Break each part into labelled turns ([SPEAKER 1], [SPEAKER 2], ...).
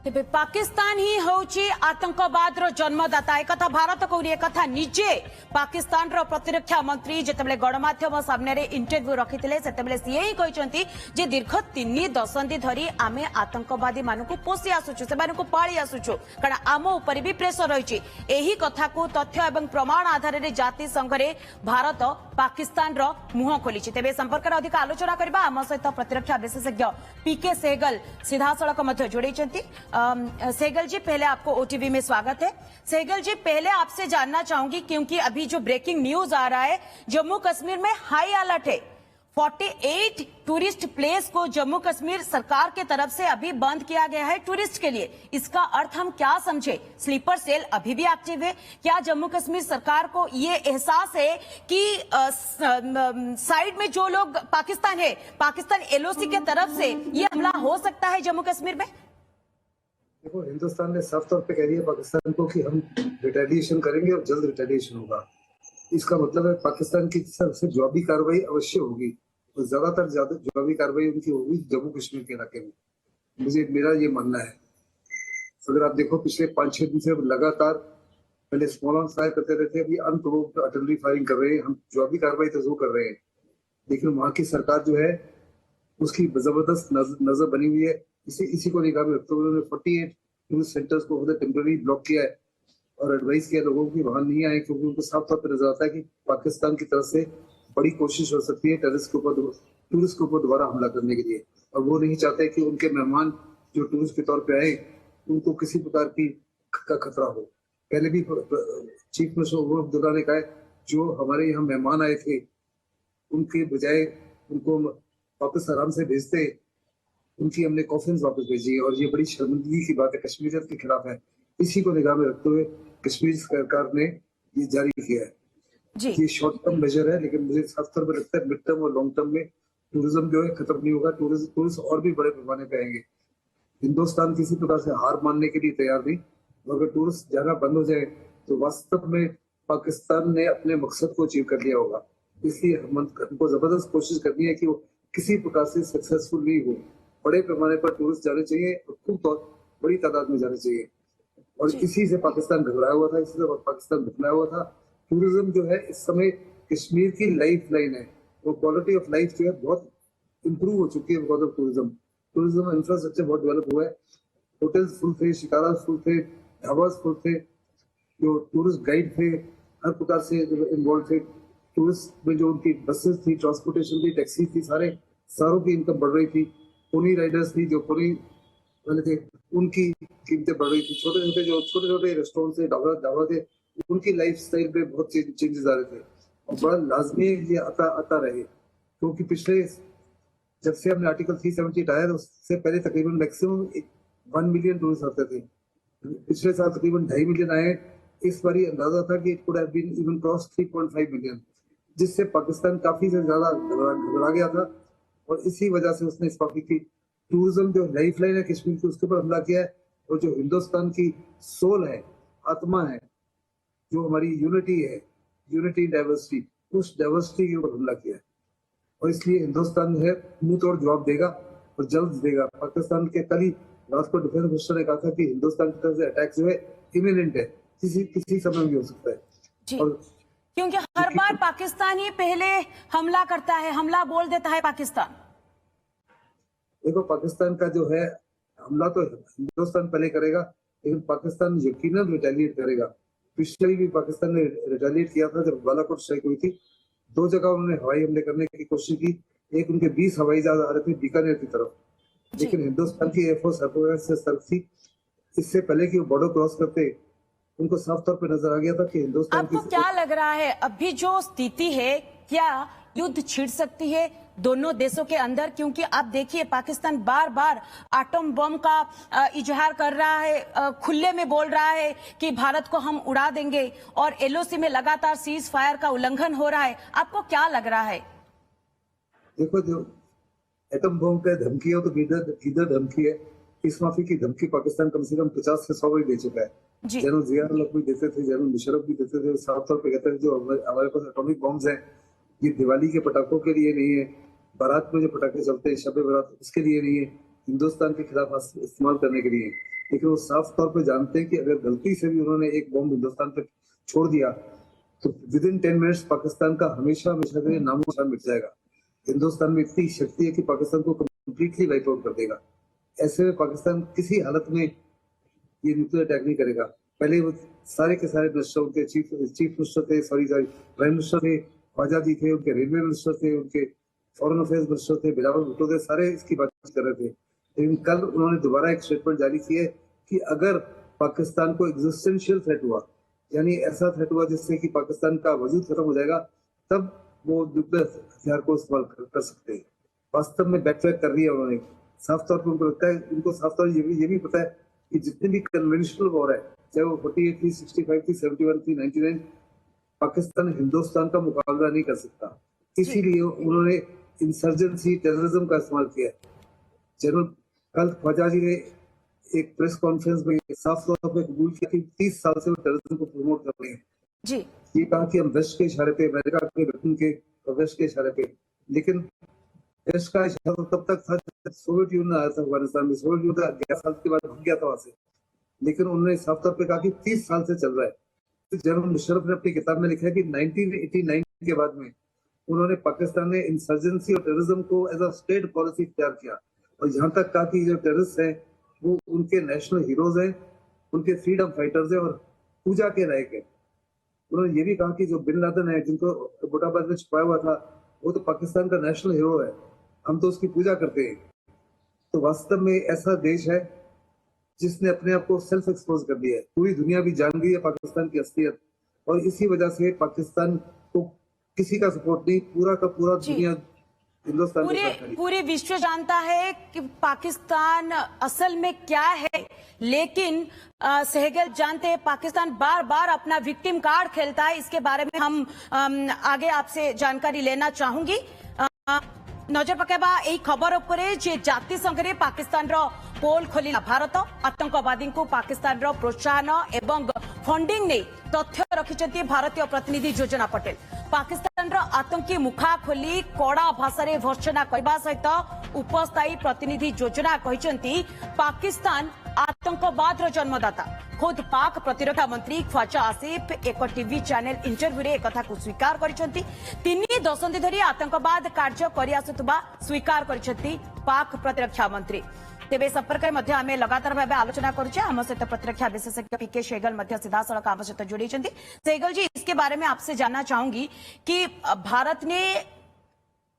[SPEAKER 1] तेबे पाकिस्तान ही होची आतंकवाद रो जन्मदाता एक कथा भारत को एक कथा निजे पाकिस्तान रो प्रतिरक्षा मंत्री जेतेबेले गणमाध्यम सामने रे इंटरव्यू रखिथिले सेतेबेले सीए ही कहिसंती जे दीर्घ 3 दशंधि धरी आमे आतंकवादी मानकु पोसी आसुछु से मानकु पाळी आसुछु कारण आम ऊपर भी प्रेशर रहिछि एही कथा को तथ्य एवं प्रमाण आधार रे जाति संघ रे भारत पाकिस्तान रो मुह खोलिछि तेबे संपर्क रे अधिक आलोचना करबा आम सहित प्रतिरक्षा विशेषज्ञ पीके सहगल सीधासळख मध्य जोड़ैछंती। सहगल जी पहले आपको ओटीवी में स्वागत है। सहगल जी पहले आपसे जानना चाहूंगी क्योंकि अभी जो ब्रेकिंग न्यूज आ रहा है जम्मू कश्मीर में हाई अलर्ट है। 48 टूरिस्ट प्लेस को जम्मू कश्मीर सरकार के तरफ से अभी बंद किया गया है टूरिस्ट के लिए। इसका अर्थ हम क्या समझे? स्लीपर सेल अभी भी एक्टिव है क्या? जम्मू कश्मीर सरकार को ये एहसास है कि साइड में जो लोग पाकिस्तान है, पाकिस्तान एलओसी के तरफ से ये हमला हो सकता है जम्मू कश्मीर में?
[SPEAKER 2] देखो, हिंदुस्तान ने साफ तौर पे कह दिया पाकिस्तान को कि हम रिटेलिएशन करेंगे और जल्द रिटेलिएशन होगा। इसका मतलब है पाकिस्तान की तरफ से जवाबी कार्रवाई अवश्य होगी और ज्यादातर जवाबी कार्रवाई उनकी होगी जम्मू कश्मीर के इलाके में। मेरा ये मानना है। अगर आप देखो पिछले 5-6 दिन से लगातार पहले स्मॉल आर्म्स फायर करते रहते, अभी अनप्रोवोक्ड आर्टिलरी फायरिंग कर रहे हैं। हम जवाबी कार्रवाई तो जरूर कर रहे हैं, लेकिन वहां की सरकार जो है उसकी जबरदस्त नजर बनी हुई है। इसी को निगाह में रखते हुए उन्होंने 48 टूरिस्ट सेंटर्स को टेम्पररी ब्लॉक किया है और एडवाइस किया लोगों की वहां नहीं आए, क्योंकि उनको साफ तौर पर नजर आता है कि पाकिस्तान की तरफ से बड़ी कोशिश हो सकती है टूरिस्ट के ऊपर दोबारा हमला करने के लिए, और वो नहीं चाहते कि उनके मेहमान जो टूरिस्ट के तौर पे आए उनको किसी प्रकार का खतरा हो। पहले भी चीफ मिनिस्टर उमर अब्दुल्ला ने कहा जो हमारे यहाँ मेहमान आए थे उनके बजाय उनको वापस आराम से भेजते, उनकी हमने कॉफिन वापस भेजी और ये बड़ी शर्मिंदगी की बात है, कश्मीरियत के खिलाफ है। इसी को निगाह में रखते हुए कश्मीर सरकार ने ये जारी किया है। ये शॉर्ट टर्म मेजर है, लेकिन मुझे साफ तौर पर लगता है मिड टर्म और लॉन्ग टर्म में टूरिज्म जो है खत्म नहीं होगा। टूरिस्ट और भी बड़े पैमाने पे आएंगे। हिंदुस्तान किसी प्रकार से हार मानने के लिए तैयार नहीं। अगर टूरिस्ट जाना बंद हो जाए तो वास्तव में पाकिस्तान ने अपने मकसद को अचीव कर लिया होगा। इसलिए हमको जबरदस्त कोशिश करनी है कि वो किसी प्रकार से सक्सेसफुल नहीं हो। बड़े पैमाने पर टूरिस्ट जाने चाहिए और खूब बड़ी तादाद में जाने चाहिए, और इसी से पाकिस्तान घबराया हुआ था, इसी से पाकिस्तान घबराया हुआ था। टूरिज्म जो है इस समय कश्मीर की लाइफ लाइन है। वो क्वालिटी ऑफ लाइफ जो है बहुत इंप्रूव हो चुकी है बिकॉज ऑफ टूरिज्म इंफ्रास्ट्रक्चर बहुत डेवलप हुआ है। होटल्स फुल थे, शिकारा फुल थे, ढाबास फुल थे, जो टूरिस्ट गाइड थे हर प्रकार से इन्वॉल्व थे। टूरिस्ट में जो उनकी बसेस थी, ट्रांसपोर्टेशन थी, टैक्सी थी, सारों की इनकम बढ़ रही थी। पोनी राइडर्स थी जो पोनी वाले थे उनकी कीमतें बढ़ रही थी। छोटे छोटे रेस्टोरेंट थे, ढाबा थे, उनकी लाइफ स्टाइल पे बहुत चेंजेस आ रहे थे और बड़ा लाजमी ये आता रहे, क्योंकि पिछले जब से हमने आर्टिकल 370 हटाया तो उससे पहले तकरीबन मैक्सिमम 1 मिलियन टूरिस्ट आते थे। पिछले साल तकरीबन 2.5 मिलियन आए। इस बार अंदाजा था कि it could have been even cross 3.5 million, जिससे पाकिस्तान काफी से ज्यादा घबरा गया था और इसी वजह से उसने इस बात की टूरिज्म जो लाइफ लाइन है कश्मीर की उसके ऊपर हमला किया है। और जो हिंदुस्तान की सोल है, आत्मा है, जो हमारी यूनिटी डाइवर्सिटी, उस डाइवर्सिटी के ऊपर हमला किया है। और इसलिए हिंदुस्तान जो है मुंह तोड़ जवाब देगा और जल्द देगा। पाकिस्तान के कल ही रात को डिफेंस मिनिस्टर ने कहा था कि हिंदुस्तान की तरफ से अटैक जो है इमिनेंट है, किसी समय भी हो सकता है। और
[SPEAKER 1] क्योंकि हर बार पाकिस्तान ही पहले हमला करता है, हमला बोल देता है पाकिस्तान।
[SPEAKER 2] देखो, पाकिस्तान का जो है हमला तो हिंदुस्तान पहले करेगा, लेकिन पाकिस्तान यकीनन रिटेलिएट करेगा। पिछले भी पाकिस्तान ने रिटेलिएट किया था जब बालाकोट स्ट्राइक हुई थी। 2 जगह उन्होंने हवाई हमले करने की कोशिश की। एक उनके 20 हवाई जहाज आ रहे थे बीकानेर की तरफ, लेकिन हिंदुस्तान की एयरफोर्स से सतर्क थी। इससे पहले कि वो बॉर्डर क्रॉस करते उनको साफ तौर पर नजर आ गया था कि हिंदुस्तान
[SPEAKER 1] आपको क्या लग रहा है अभी जो स्थिति है, क्या युद्ध छिड़ सकती है दोनों देशों के अंदर? क्योंकि आप देखिए पाकिस्तान बार बार एटम बम का इजहार कर रहा है, खुले में बोल रहा है कि भारत को हम उड़ा देंगे, और एलओसी में लगातार सीज फायर का उल्लंघन हो रहा है। आपको क्या लग रहा है?
[SPEAKER 2] देखो, जो एटम बम का धमकी है तो किधर धमकी है। इस माफी की धमकी पाकिस्तान कम से कम 50 से 100 बार दे चुका है। जनरल जिया भी देते थे, जनरल मुशर्रफ भी देते थे। साफ तौर पर कहते थे जो हमारे पास एटॉमिक बॉम्ब्स हैं ये दिवाली के पटाखों के लिए नहीं है, बारात में जो पटाखे चलते हैं शब बारात उसके लिए नहीं है, हिंदुस्तान के खिलाफ इस्तेमाल करने के लिए। लेकिन वो साफ तौर पे जानते हैं कि अगर गलती से भी उन्होंने एक बॉम्ब हिंदुस्तान पे छोड़ दिया तो विद इन 10 मिनट्स पाकिस्तान का हमेशा हमेशा के लिए नामो निशान मिट जाएगा। हिंदुस्तान में इतनी शक्ति है कि पाकिस्तान को कंप्लीटली वाइप आउट कर देगा। ऐसे में पाकिस्तान किसी हालत में ये न्यूक्लियर अटैक नहीं करेगा। पहले वो सारे के सारे मिनिस्टर, उनके चीफ मिनिस्टर थे, प्राइम मिनिस्टर थे, ख्वाजा जी थे, उनके रेलवे मिनिस्टर थे, उनके फॉरेन अफेयर्स मिनिस्टर थे, बिलावल भुट्टो थे, सारे इसकी बात कर रहे थे। लेकिन कल उन्होंने दोबारा एक स्टेटमेंट जारी की है कि अगर पाकिस्तान को एग्जिस्टेंशियल थ्रेट हुआ, यानी ऐसा थ्रेट हुआ जिससे कि पाकिस्तान का वजूद खत्म हो जाएगा, तब वो न्यूक्लियर हथियार को इस्तेमाल कर सकते हैं। वास्तव में बैकट्रैक कर रही है उन्होंने। साफ तौर पर उनको लगता है, उनको साफ तौर ये भी पता है कि जितनी भी कन्वेंशनल वॉर है, चाहे वो 48 थी, 65 थी, 71 थी, 99, पाकिस्तान हिंदुस्तान का मुकाबला नहीं कर सकता। इसीलिए उन्होंने इंसर्जेंसी, टेररिज्म का इस्तेमाल किया। जनरल कल ख्वाजा जी ने एक प्रेस कॉन्फ्रेंस में साफ तौर पर कबूल किया कि 30 साल से वो टेररिज्म को प्रमोट कर रहे हैं
[SPEAKER 1] जी।
[SPEAKER 2] ये कहा कि हम वेस्ट के इशारे पे, अमेरिका के ब्रिटेन के और वेस्ट के इशारे पे, लेकिन वेस्ट का इशारा तो तब तक था जब सोवियत यूनियन आया था अफगानिस्तान में। सोवियत यूनियन 11 साल के बाद भाग गया था वहां से, लेकिन उन्होंने साफ तौर पे कहा कि 30 साल से चल रहा है। तो जनरल मुशर्रफ ने अपनी किताब में लिखा है कि 1989 के बाद में उन्होंने पाकिस्तान में इंसर्जेंसी और टेररिज्म को एज अ स्टेट पॉलिसी तैयार किया, और यहाँ तक कहा कि जो टेररिस्ट हैं वो उनके नेशनल हीरोज हैं, उनके फ्रीडम फाइटर्स हैं और पूजा के लायक है। उन्होंने ये भी कहा कि जो बिन लादेन है, जिनको एबोटाबाद में छुपाया हुआ था, वो तो पाकिस्तान का नेशनल हीरो है, हम तो उसकी पूजा करते हैं। तो वास्तव में ऐसा देश है जिसने अपने आप को सेल्फ एक्सपोज कर दिया है। पूरी दुनिया भी जान गई है पाकिस्तान की असलियत, और इसी वजह से पाकिस्तान को किसी का सपोर्ट नहीं, पूरा का पूरा दुनिया हिंदुस्तान
[SPEAKER 1] पूरे विश्व जानता है कि पाकिस्तान असल में क्या है। लेकिन सहगल जानते हैं पाकिस्तान बार बार अपना विक्टिम कार्ड खेलता है। इसके बारे में हम आगे आपसे जानकारी लेना चाहूंगी। नजर पकेबा यही खबर उपरे जे जाति संघरे पाकिस्तान रो पोल खोलिला भारत। आतंकवादी को पाकिस्तान रो प्रोत्साहन एवं फंडिंग नहीं तथ्य रखिछंती भारतीय प्रतिनिधि योजना पटेल। पाकिस्तान रो आतंकी मुखा खोली कड़ा भाषा रे भर्त्सना कहबा सहित उपस्थायी प्रतिनिधि योजना कहिसंती पाकिस्तान आतंकवाद रो जन्मदाता। खुद पाक प्रतिरक्षा मंत्री ख्वाजा आसिफ एक टीवी चैनल इंटरव्यू रे एकथा को स्वीकार करिसंती। 3 दशंधि धरी आतंकवाद कार्य करि आसुतबा स्वीकार करिसंती पाक प्रतिरक्षा मंत्री। तेबे संपर्क में आम लगातार भाव आलोचना करुचे। आम सहित प्रतिरक्षा विशेषज्ञ पीके सहगल सीधा सड़क आम सहित जोड़ी। सहगल जी, इसके बारे में आपसे जानना चाहूंगी कि भारत ने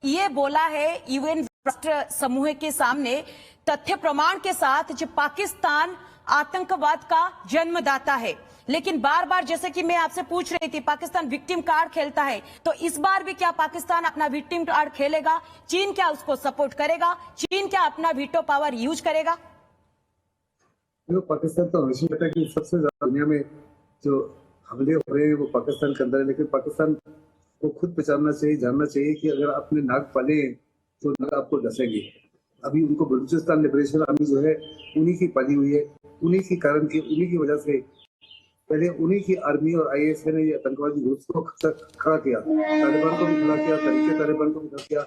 [SPEAKER 1] ये बोला है यूएन राष्ट्र समूह के सामने तथ्य प्रमाण के साथ जो पाकिस्तान आतंकवाद का जन्मदाता है, लेकिन बार बार जैसे कि मैं आपसे पूछ रही थी पाकिस्तान विक्टिम कार्ड खेलता है, तो इस बार भी क्या पाकिस्तान अपना विक्टिम कार्ड खेलेगा? चीन क्या उसको सपोर्ट करेगा? चीन क्या अपना वीटो पावर यूज करेगा?
[SPEAKER 2] पाकिस्तान तो हमेशा कहता है कि सबसे ज्यादा दुनिया में जो हमले हो रहे हैं वो पाकिस्तान के अंदर है, लेकिन पाकिस्तान को खुद पहचानना चाहिए, जानना चाहिए कि अगर आपने नाक पाले तो नाक आपको डसेंगे। अभी उनको बलूचिस्तान लिबरेशन आर्मी जो है उन्हीं की पाली हुई है, उन्हीं की कारण की, उन्हीं की वजह से पहले उन्हीं की आर्मी और आईएसआई ने ये आतंकवादी ग्रुप को खड़ा किया। तालिबान को भी खड़ा किया, तरीके तालिबान को भी खड़ा किया।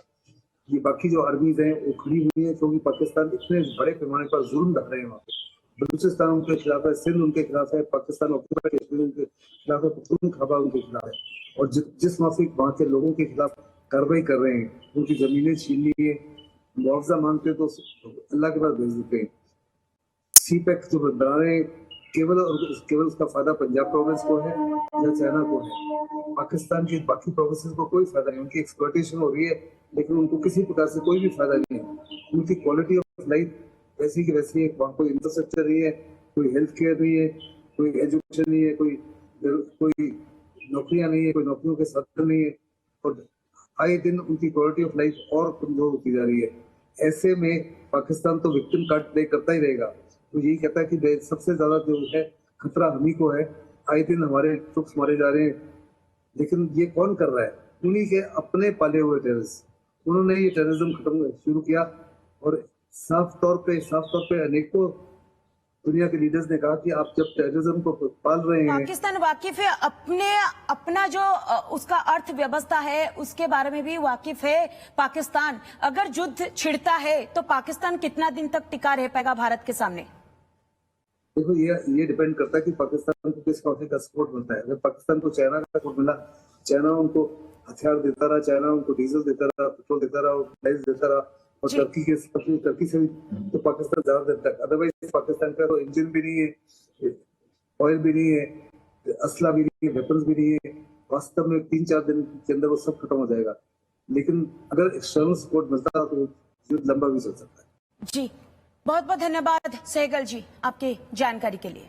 [SPEAKER 2] ये बाकी जो आर्मीज हैं वो खड़ी हुई है क्योंकि पाकिस्तान इतने बड़े पैमाने पर जुल्म ढक रहे हैं वहाँ पे। बलूचिस्तान उनके खिलाफ है, सिंध उनके खिलाफ है, पाकिस्तान ऑक्यूपाइड कश्मीर उनके खिलाफ है, पख्तूनख्वा उनके खिलाफ है, और जिस माफिक वहाँ के लोगों के खिलाफ कार्रवाई कर रहे हैं, उनकी जमीनें छीन ली है, मुआवजा मांगते तो अल्लाह के पास भेज देते हैं। सीपैक जो बना रहे हैं केवल उसका फायदा पंजाब प्रोविंस को है या चाइना को है। पाकिस्तान की बाकी प्रोविंसेस को कोई फायदा नहीं। उनकी एक्सप्लॉयटेशन हो रही है, लेकिन उनको किसी प्रकार से कोई भी फायदा नहीं है। उनकी क्वालिटी ऑफ लाइफ वैसी की वैसी है। वहाँ कोई इंफ्रास्ट्रक्चर नहीं है, कोई हेल्थ केयर नहीं है, कोई एजुकेशन नहीं है, कोई नौकरियां नहीं है, कोई नौकरियों के साधन नहीं है, और आए दिन उनकी क्वालिटी ऑफ लाइफ और कमजोर होती जा रही है। ऐसे में पाकिस्तान तो विक्टिम कार्ड प्ले करता ही रहेगा। तो यही कहता है कि सबसे ज्यादा जो है खतरा हम ही को है। आए दिन हमारे ट्रुप्स मारे जा रहे हैं, लेकिन ये कौन कर रहा है? उन्हीं के अपने पाले हुए टेररिस्ट। उन्होंने ये टेररिज्म खत्म शुरू किया, और साफ तौर पे अनेकों दुनिया के लीडर्स ने कहा कि आप जब टेररिज्म को पाल रहे हैं,
[SPEAKER 1] पाकिस्तान वाकिफ है अपना जो उसका अर्थव्यवस्था है उसके बारे में भी वाकिफ है पाकिस्तान। अगर युद्ध छिड़ता है तो पाकिस्तान कितना दिन तक टिका रह पाएगा भारत के सामने?
[SPEAKER 2] देखो ये डिपेंड करता है कि पाकिस्तान को किस कंट्री का सपोर्ट मिलता है। अगर पाकिस्तान को चाइना का सपोर्ट मिला, चाइना उनको हथियार देता रहा, चाइना उनको डीजल देता रहा, पेट्रोल देता रहा, प्राइस देता रहा, और
[SPEAKER 1] जी।
[SPEAKER 2] टर्की से भी तो पाकिस्तान ज्यादा देता है। अदरवाइज पाकिस्तान का तो इंजन भी नहीं है, ऑयल भी नहीं है, असला भी नहीं है, वेपन्स भी नहीं है। वास्तव में 3-4 दिन के अंदर वो सब खत्म हो जाएगा। लेकिन अगर एक्सटर्नल सपोर्ट मिलता है तो युद्ध लंबा भी चल सकता है।
[SPEAKER 1] जी, बहुत बहुत धन्यवाद सहगल जी आपकी जानकारी के लिए।